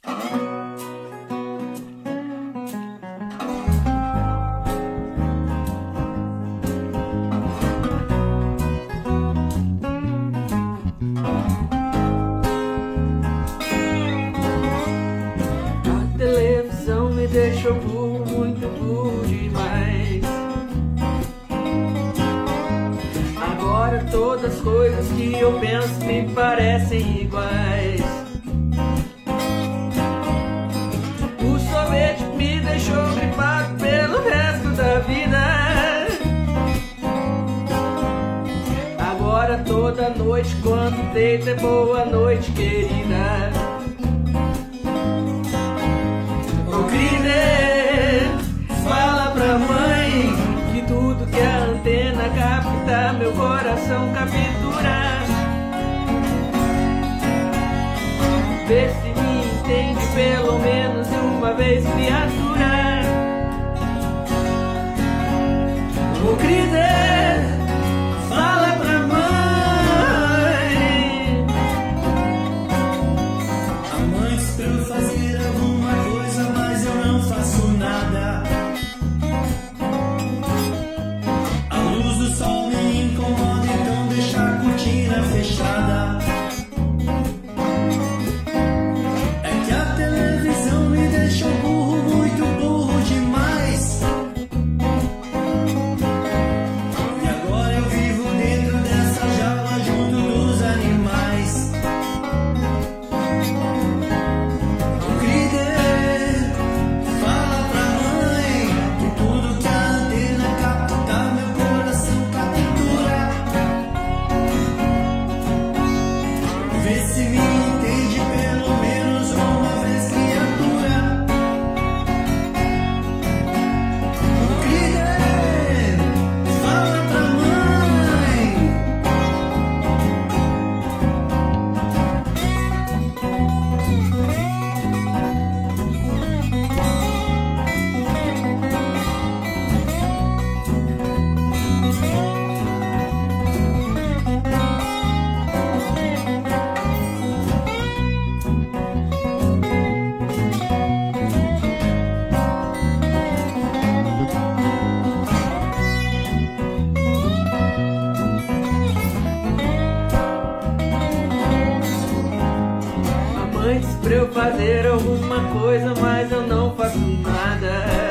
A televisão me deixou burro, muito burro demais. Agora todas as coisas que eu penso me parecem iguais. O sorvete me deixou gripado pelo resto da vida. Agora toda noite quando deito é boa noite, querida. Ô líder, fala pra mãe que tudo que a antena capta meu coração captura. Vê se me entende pelo menos uma vez, criatura. Ô líder, fala pra mãe. A mãe diz pra eu fazer alguma coisa, mas eu não faço nada. A luz do sol me incomoda, então deixa a cortina fechada. É que a televisão me deixou burro, muito burro demais. E agora eu vivo dentro dessa jaula junto dos animais. O líder, fala pra mãe que tudo que a antena capta meu coração captura. Vê se me entende pelo menos uma vez, criatura. O líder, fala pra mãe. A mãe diz pra eu fazer alguma coisa, mas eu não faço nada.